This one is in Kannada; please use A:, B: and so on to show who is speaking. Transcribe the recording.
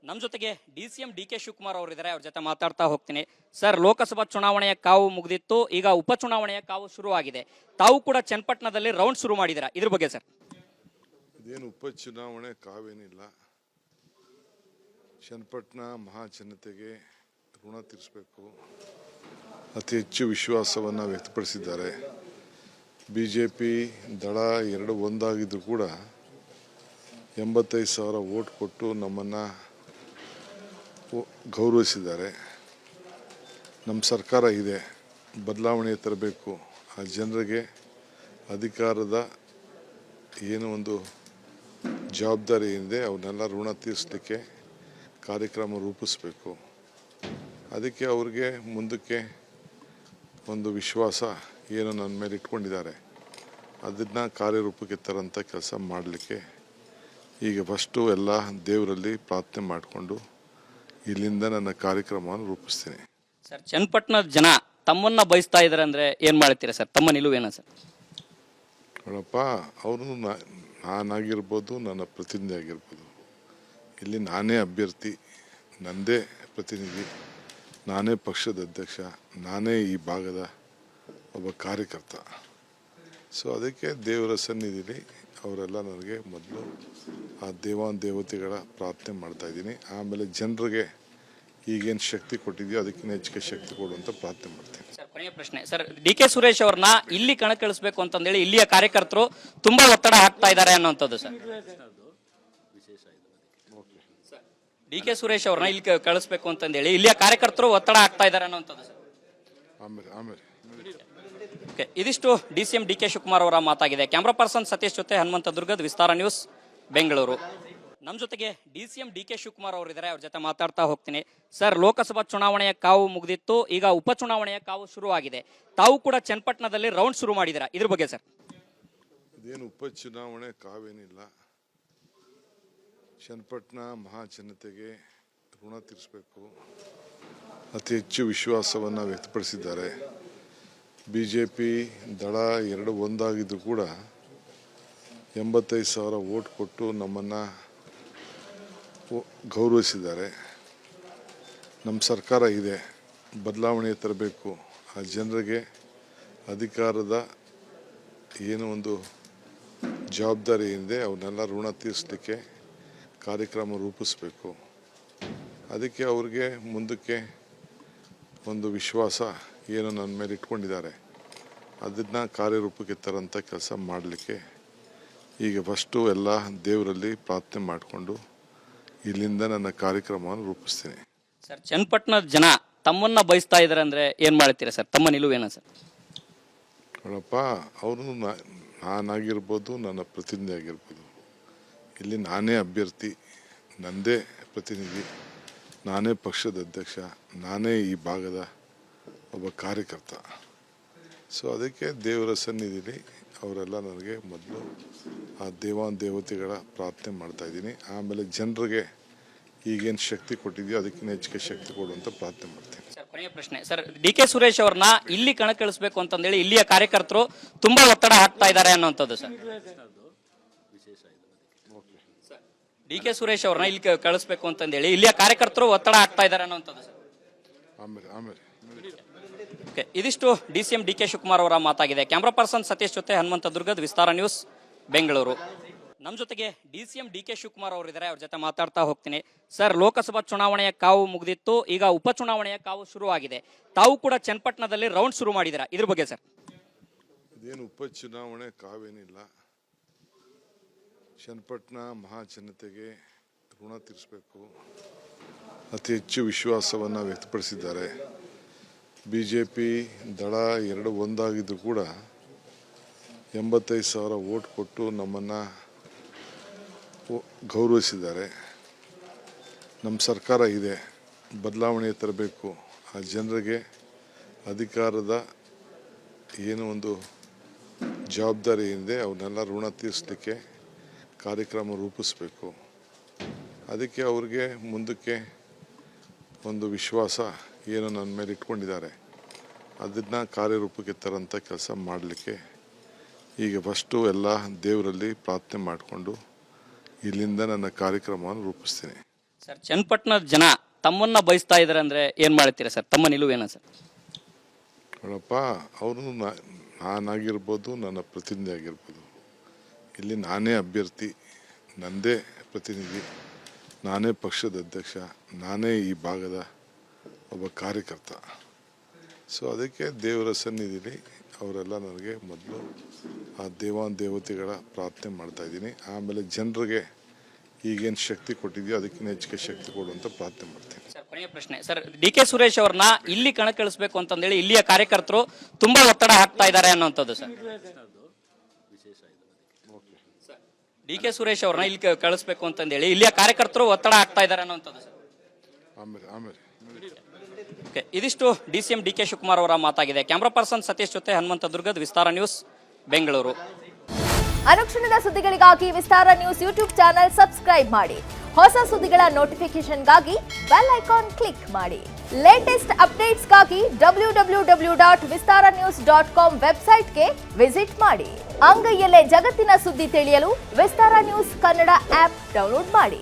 A: ನಮ್ಮ ಜೊತೆಗೆ ಡಿಸಿಎಂ ಡಿ.ಕೆ. ಶಿವಕುಮಾರ್ ಅವರಿದ್ದಾರೆ. ಅವ್ರ ಜೊತೆ ಮಾತಾಡ್ತಾ ಹೋಗ್ತೀನಿ. ಸರ್, ಲೋಕಸಭಾ ಚುನಾವಣೆಯ ಕಾವು ಮುಗಿದಿತ್ತು, ಈಗ ಉಪಚುನಾವಣೆಯ ಕಾವು ಶುರುವಾಗಿದೆ. ತಾವು ಕೂಡ ಚನ್ನಪಟ್ಟಣದಲ್ಲಿ ರೌಂಡ್ ಶುರು ಮಾಡಿದ್ದೀರಾ, ಇದ್ರ ಬಗ್ಗೆ ಸರ್?
B: ಇದೇನು ಉಪಚುನಾವಣೆ ಕಾವೇನಿಲ್ಲ. ಚನ್ನಪಟ್ಟಣ ಮಹಾಜನತೆಗೆ ಋಣ ತೀರಿಸಬೇಕು, ಅತಿ ಹೆಚ್ಚು ವಿಶ್ವಾಸವನ್ನು ವ್ಯಕ್ತಪಡಿಸಿದ್ದಾರೆ. ಬಿಜೆಪಿ ದಳ ಎರಡು ಒಂದಾಗಿದ್ದು ಕೂಡ 85,000 ವೋಟ್ ಕೊಟ್ಟು ನಮ್ಮನ್ನು ಗೌರವಿಸಿದ್ದಾರೆ. ನಮ್ಮ ಸರ್ಕಾರ ಇದೆ, ಬದಲಾವಣೆ ತರಬೇಕು, ಆ ಜನರಿಗೆ ಅಧಿಕಾರದ ಏನು ಒಂದು ಜವಾಬ್ದಾರಿ ಏನಿದೆ ಅವನ್ನೆಲ್ಲ ಋಣ ತೀರಿಸಲಿಕ್ಕೆ ಕಾರ್ಯಕ್ರಮ ರೂಪಿಸಬೇಕು. ಅದಕ್ಕೆ ಅವ್ರಿಗೆ ಮುಂದಕ್ಕೆ ಒಂದು ವಿಶ್ವಾಸ ಏನು ನನ್ನ ಮೇಲೆ ಇಟ್ಕೊಂಡಿದ್ದಾರೆ, ಅದನ್ನು ಕಾರ್ಯರೂಪಕ್ಕೆ ತರೋಂಥ ಕೆಲಸ ಮಾಡಲಿಕ್ಕೆ ಈಗ ಫಸ್ಟು ಎಲ್ಲ ದೇವರಲ್ಲಿ ಪ್ರಾರ್ಥನೆ ಮಾಡಿಕೊಂಡು ಇಲ್ಲಿಂದ ನನ್ನ ಕಾರ್ಯಕ್ರಮವನ್ನು ರೂಪಿಸ್ತೀನಿ.
A: ಸರ್, ಚನ್ನಪಟ್ಟಣದ ಜನ ತಮ್ಮನ್ನ ಬಯಸ್ತಾ ಇದ್ದಾರೆ ಅಂದರೆ ಏನು ಮಾಡ್ತೀರಾ ಸರ್? ತಮ್ಮ ನಿಲುವೇನ ಸರ್?
B: ನೋಡಪ್ಪ, ಅವರು ನಾನಾಗಿರ್ಬೋದು, ನನ್ನ ಪ್ರತಿನಿಧಿ ಆಗಿರ್ಬೋದು, ಇಲ್ಲಿ ನಾನೇ ಅಭ್ಯರ್ಥಿ, ನನ್ನದೇ ಪ್ರತಿನಿಧಿ, ನಾನೇ ಪಕ್ಷದ ಅಧ್ಯಕ್ಷ, ನಾನೇ ಈ ಭಾಗದ ಒಬ್ಬ ಕಾರ್ಯಕರ್ತ. ಸೊ ಅದಕ್ಕೆ ದೇವರ ಸನ್ನಿಧಿಲಿ ಅವರೆಲ್ಲ ನನಗೆ ಮೊದಲು ಆ ದೇವತೆಗಳ ಪ್ರಾರ್ಥನೆ ಮಾಡ್ತಾ ಇದ್ದೀನಿ. ಆಮೇಲೆ ಜನರಿಗೆ ಈಗೇನು ಶಕ್ತಿ ಕೊಟ್ಟಿದೆಯೋ ಅದಕ್ಕಿಂತ ಹೆಚ್ಚಿಗೆ ಶಕ್ತಿ ಕೊಡುವಂತ ಪ್ರಾರ್ಥನೆ ಮಾಡ್ತೀನಿ.
A: ಸರ್, ಕೊನೆಯ ಪ್ರಶ್ನೆ ಸರ್, ಡಿ.ಕೆ. ಸುರೇಶ್ ಅವ್ರನ್ನ ಇಲ್ಲಿ ಕಣಕ್ಕಿಳಿಸಬೇಕು ಅಂತಂದೇಳಿ ಇಲ್ಲಿಯ ಕಾರ್ಯಕರ್ತರು ತುಂಬಾ ಒತ್ತಡ ಹಾಕ್ತಾ ಇದ್ದಾರೆ ಅನ್ನೋಂಥದ್ದು ಸರ್. ಡಿ.ಕೆ. ಸುರೇಶ್ ಅವ್ರನ್ನ ಇಲ್ಲಿ ಕಳಿಸ್ಬೇಕು ಅಂತಂದೇಳಿ ಇಲ್ಲಿಯ ಕಾರ್ಯಕರ್ತರು ಒತ್ತಡ ಹಾಕ್ತಾ ಇದ್ದಾರೆ ಅನ್ನೋಂಥದ್ದು ಸರ್.
B: ಆಮೇಲೆ
A: ಇದಿಷ್ಟು ಡಿಸಿಎಂ ಡಿ.ಕೆ. ಶಿವಕುಮಾರ್ ಅವರ ಮಾತಾಗಿದೆ. ಕ್ಯಾಮ್ರಾ ಪರ್ಸನ್ ಸತೀಶ್ ಜೊತೆ ಹನುಮಂತ ದುರ್ಗದ್, ವಿಸ್ತಾರ ನ್ಯೂಸ್, ಬೆಂಗಳೂರು. ನಮ್ಮ ಜೊತೆಗೆ ಡಿಸಿಎಂ ಡಿ.ಕೆ. ಶಿವಕುಮಾರ್ ಅವರಿದ್ದಾರೆ. ಅವ್ರ ಜೊತೆ ಮಾತಾಡ್ತಾ ಹೋಗ್ತೀನಿ. ಸರ್, ಲೋಕಸಭಾ ಚುನಾವಣೆಯ ಕಾವು ಮುಗಿದಿತ್ತು, ಈಗ ಉಪಚುನಾವಣೆಯ ಕಾವು ಶುರುವಾಗಿದೆ. ತಾವು ಕೂಡ ಚನ್ನಪಟ್ಟಣದಲ್ಲಿ ರೌಂಡ್ ಶುರು ಮಾಡಿದ್ದೀರಾ, ಇದ್ರ ಬಗ್ಗೆ ಸರ್?
B: ಇದೇನು ಉಪಚುನಾವಣೆ ಕಾವೇನಿಲ್ಲ. ಚನ್ನಪಟ್ಟಣ ಮಹಾಜನತೆಗೆ ಋಣ ತೀರಿಸಬೇಕು, ಅತಿ ಹೆಚ್ಚು ವಿಶ್ವಾಸವನ್ನು ವ್ಯಕ್ತಪಡಿಸಿದ್ದಾರೆ. ಬಿಜೆಪಿ ದಳ ಎರಡು ಒಂದಾಗಿದ್ದು ಕೂಡ 85,000 ವೋಟ್ ಕೊಟ್ಟು ನಮ್ಮನ್ನು ಗೌರವಿಸಿದ್ದಾರೆ. ನಮ್ಮ ಸರ್ಕಾರ ಇದೆ, ಬದಲಾವಣೆ ತರಬೇಕು, ಆ ಜನರಿಗೆ ಅಧಿಕಾರದ ಏನು ಒಂದು ಜವಾಬ್ದಾರಿ ಏನಿದೆ ಅವನ್ನೆಲ್ಲ ಋಣ ತೀರಿಸಲಿಕ್ಕೆ ಕಾರ್ಯಕ್ರಮ ರೂಪಿಸಬೇಕು. ಅದಕ್ಕೆ ಅವ್ರಿಗೆ ಮುಂದಕ್ಕೆ ಒಂದು ವಿಶ್ವಾಸ ಏನು ನನ್ನ ಮೇಲೆ ಇಟ್ಕೊಂಡಿದ್ದಾರೆ, ಅದನ್ನು ಕಾರ್ಯರೂಪಕ್ಕೆ ತರೋಂಥ ಕೆಲಸ ಮಾಡಲಿಕ್ಕೆ ಈಗ ಫಸ್ಟು ಎಲ್ಲ ದೇವರಲ್ಲಿ ಪ್ರಾರ್ಥನೆ ಮಾಡಿಕೊಂಡು ಇಲ್ಲಿಂದ ನನ್ನ ಕಾರ್ಯಕ್ರಮವನ್ನು ರೂಪಿಸ್ತೀನಿ.
A: ಸರ್, ಚನ್ನಪಟ್ಟಣದ ಜನ ತಮ್ಮನ್ನ ಬಯಸ್ತಾ ಇದ್ದಾರೆ ಅಂದರೆ ಏನು ಮಾಡ್ತೀರಾ ಸರ್? ತಮ್ಮ ನಿಲುವೇನ ಸರ್?
B: ನೋಡಪ್ಪ, ಅವರು ನಾನಾಗಿರ್ಬೋದು, ನನ್ನ ಪ್ರತಿನಿಧಿ ಆಗಿರ್ಬೋದು, ಇಲ್ಲಿ ನಾನೇ ಅಭ್ಯರ್ಥಿ, ನನ್ನದೇ ಪ್ರತಿನಿಧಿ, ನಾನೇ ಪಕ್ಷದ ಅಧ್ಯಕ್ಷ, ನಾನೇ ಈ ಭಾಗದ ಒಬ್ಬ ಕಾರ್ಯಕರ್ತ. ಸೊ ಅದಕ್ಕೆ ದೇವರ ಸನ್ನಿಧಿಲಿ ಅವರೆಲ್ಲ ನನಗೆ ಮೊದಲು ಆ ದೇವತೆಗಳ ಪ್ರಾರ್ಥನೆ ಮಾಡ್ತಾ ಇದ್ದೀನಿ. ಆಮೇಲೆ ಜನರಿಗೆ ಈಗೇನು ಶಕ್ತಿ ಕೊಟ್ಟಿದೆಯೋ ಅದಕ್ಕಿಂತ ಹೆಚ್ಚಿಗೆ ಶಕ್ತಿ ಕೊಡುವಂತ ಪ್ರಾರ್ಥನೆ ಮಾಡ್ತೀನಿ.
A: ಸರ್, ಕೊನೆಯ ಪ್ರಶ್ನೆ ಸರ್, ಡಿ.ಕೆ. ಸುರೇಶ್ ಅವ್ರನ್ನ ಇಲ್ಲಿ ಕಣಕ್ಕಿಳಿಸಬೇಕು ಅಂತಂದೇಳಿ ಇಲ್ಲಿಯ ಕಾರ್ಯಕರ್ತರು ತುಂಬಾ ಒತ್ತಡ ಹಾಕ್ತಾ ಇದ್ದಾರೆ ಅನ್ನೋಂಥದ್ದು ಸರ್. ಡಿ.ಕೆ. ಸುರೇಶ್ ಅವ್ರನ್ನ ಇಲ್ಲಿ ಕಳಿಸ್ಬೇಕು ಅಂತಂದೇಳಿ ಇಲ್ಲಿಯ ಕಾರ್ಯಕರ್ತರು ಒತ್ತಡ ಹಾಕ್ತಾ ಇದ್ದಾರೆ ಅನ್ನೋಂಥದ್ದು ಸರ್.
B: ಆಮೇಲೆ
A: ಇದಿಷ್ಟು ಡಿಸಿಎಂ ಡಿ.ಕೆ. ಶಿವಕುಮಾರ್ ಅವರ ಮಾತಾಗಿದೆ. ಕ್ಯಾಮ್ರಾ ಪರ್ಸನ್ ಸತೀಶ್ ಜೊತೆ ಹನುಮಂತ ದುರ್ಗದ್, ವಿಸ್ತಾರ ನ್ಯೂಸ್, ಬೆಂಗಳೂರು. ನಮ್ಮ ಜೊತೆಗೆ ಡಿಸಿಎಂ ಡಿ.ಕೆ. ಶಿವಕುಮಾರ್ ಅವರಿದ್ದಾರೆ. ಅವ್ರ ಜೊತೆ ಮಾತಾಡ್ತಾ ಹೋಗ್ತೀನಿ. ಸರ್, ಲೋಕಸಭಾ ಚುನಾವಣೆಯ ಕಾವು ಮುಗಿದಿತ್ತು, ಈಗ ಉಪಚುನಾವಣೆಯ ಕಾವು ಶುರುವಾಗಿದೆ. ತಾವು ಕೂಡ ಚನ್ನಪಟ್ಟಣದಲ್ಲಿ ರೌಂಡ್ ಶುರು ಮಾಡಿದ್ದೀರಾ, ಇದ್ರ ಬಗ್ಗೆ ಸರ್?
B: ಇದೇನು ಉಪಚುನಾವಣೆ ಕಾವೇನಿಲ್ಲ. ಚನ್ನಪಟ್ಟಣ ಮಹಾಜನತೆಗೆ ಋಣ ತೀರಿಸಬೇಕು, ಅತಿ ಹೆಚ್ಚು ವಿಶ್ವಾಸವನ್ನು ವ್ಯಕ್ತಪಡಿಸಿದ್ದಾರೆ. ಬಿಜೆಪಿ ದಳ ಎರಡು ಒಂದಾಗಿದ್ದು ಕೂಡ 85,000 ವೋಟ್ ಕೊಟ್ಟು ನಮ್ಮನ್ನು ಗೌರವಿಸಿದ್ದಾರೆ. ನಮ್ಮ ಸರ್ಕಾರ ಇದೆ, ಬದಲಾವಣೆ ತರಬೇಕು, ಆ ಜನರಿಗೆ ಅಧಿಕಾರದ ಏನು ಒಂದು ಜವಾಬ್ದಾರಿ ಏನಿದೆ ಅವನ್ನೆಲ್ಲ ಋಣ ತೀರಿಸಲಿಕ್ಕೆ ಕಾರ್ಯಕ್ರಮ ರೂಪಿಸಬೇಕು. ಅದಕ್ಕೆ ಅವ್ರಿಗೆ ಮುಂದಕ್ಕೆ ಒಂದು ವಿಶ್ವಾಸ ಏನು ನನ್ನ ಮೇಲೆ ಇಟ್ಕೊಂಡಿದ್ದಾರೆ, ಅದನ್ನು ಕಾರ್ಯರೂಪಕ್ಕೆ ತರೋಂಥ ಕೆಲಸ ಮಾಡಲಿಕ್ಕೆ ಈಗ ಫಸ್ಟು ಎಲ್ಲ ದೇವರಲ್ಲಿ ಪ್ರಾರ್ಥನೆ ಮಾಡಿಕೊಂಡು ಇಲ್ಲಿಂದ ನನ್ನ ಕಾರ್ಯಕ್ರಮವನ್ನು ರೂಪಿಸ್ತೀನಿ.
A: ಸರ್ ಚನ್ನಪಟ್ಟಣದ ಜನ ತಮ್ಮನ್ನ ಬಯಸ್ತಾ ಇದಾರೆ ಅಂದ್ರೆ ಏನ್ ಮಾಡ್ತೀರಾ ಸರ್? ತಮ್ಮ ನಿಲುವೇನ ಸರ್?
B: ನೋಡಪ್ಪ, ಅವರು ನಾನಾಗಿರ್ಬೋದು, ನನ್ನ ಪ್ರತಿನಿಧಿ ಆಗಿರ್ಬೋದು, ಇಲ್ಲಿ ನಾನೇ ಅಭ್ಯರ್ಥಿ, ನನ್ನದೇ ಪ್ರತಿನಿಧಿ, ನಾನೇ ಪಕ್ಷದ ಅಧ್ಯಕ್ಷ, ನಾನೇ ಈ ಭಾಗದ ಒಬ್ಬ ಕಾರ್ಯಕರ್ತ. ಸೊ ಅದಕ್ಕೆ ದೇವರ ಸನ್ನಿಧಿಲಿ ಅವರೆಲ್ಲ ನನಗೆ ಮೊದಲು ಆ ದೇವತೆಗಳ ಪ್ರಾರ್ಥನೆ ಮಾಡ್ತಾ ಇದ್ದೀನಿ. ಆಮೇಲೆ ಜನರಿಗೆ ಈಗೇನು ಶಕ್ತಿ ಕೊಟ್ಟಿದೆಯೋ ಅದಕ್ಕಿಂತ ಹೆಚ್ಚಿಗೆ ಶಕ್ತಿ ಕೊಡುವಂತ ಪ್ರಾರ್ಥನೆ ಮಾಡ್ತೀನಿ.
A: ಸರ್ ಕೊನೆಯ ಪ್ರಶ್ನೆ ಸರ್, ಡಿ ಕೆ ಸುರೇಶ್ ಅವ್ರನ್ನ ಇಲ್ಲಿ ಕಣಕ್ಕಿಳಿಸಬೇಕು ಅಂತಂದೇಳಿ ಇಲ್ಲಿಯ ಕಾರ್ಯಕರ್ತರು ತುಂಬಾ ಒತ್ತಡ ಹಾಕ್ತಾ ಇದ್ದಾರೆ ಅನ್ನೋಂಥದ್ದು ಸರ್. ಡಿ ಕೆ ಸುರೇಶ್ ಅವ್ರನ್ನ ಇಲ್ಲಿ ಕಳಿಸ್ಬೇಕು ಅಂತಂದೇಳಿ ಇಲ್ಲಿಯ ಕಾರ್ಯಕರ್ತರು ಒತ್ತಡ ಹಾಕ್ತಾ ಇದ್ದಾರೆ ಅನ್ನೋಂಥದ್ದು ಸರ್.
B: ಆಮೇಲೆ
A: ಇದಿಷ್ಟು DCM DK ಶಿವಕುಮಾರ್ ಅವರ ಮಾತಾಗಿದೆ. ಕ್ಯಾಮ್ರಾ ಪರ್ಸನ್ ಸತೀಶ್ ಜೊತೆ ಹನುಮಂತ ದುರ್ಗದ್, ವಿಸ್ತಾರ ನ್ಯೂಸ್, ಬೆಂಗಳೂರು.
C: ಅನುಕ್ಷಣದ ಸುದ್ದಿಗಳಿಗಾಗಿ ವಿಸ್ತಾರ ನ್ಯೂಸ್ ಯೂಟ್ಯೂಬ್ ಚಾನೆಲ್ ಸಬ್ಸ್ಕ್ರೈಬ್ ಮಾಡಿ. ಹೊಸ ಸುದ್ದಿಗಳ ನೋಟಿಫಿಕೇಶನ್ಗಾಗಿ ಬೆಲ್ ಐಕಾನ್ ಕ್ಲಿಕ್ ಮಾಡಿ. ಲೇಟೆಸ್ಟ್ ಅಪ್ಡೇಟ್ಸ್ಗಾಗಿ www.vistaranews.com ವೆಬ್ಸೈಟ್ಗೆ ವಿಸಿಟ್ ಮಾಡಿ. ಅಂಗೈಯಲ್ಲೇ ಜಗತ್ತಿನ ಸುದ್ದಿ ತಿಳಿಯಲು ವಿಸ್ತಾರ ನ್ಯೂಸ್ ಕನ್ನಡ ಆಪ್ ಡೌನ್ಲೋಡ್ ಮಾಡಿ.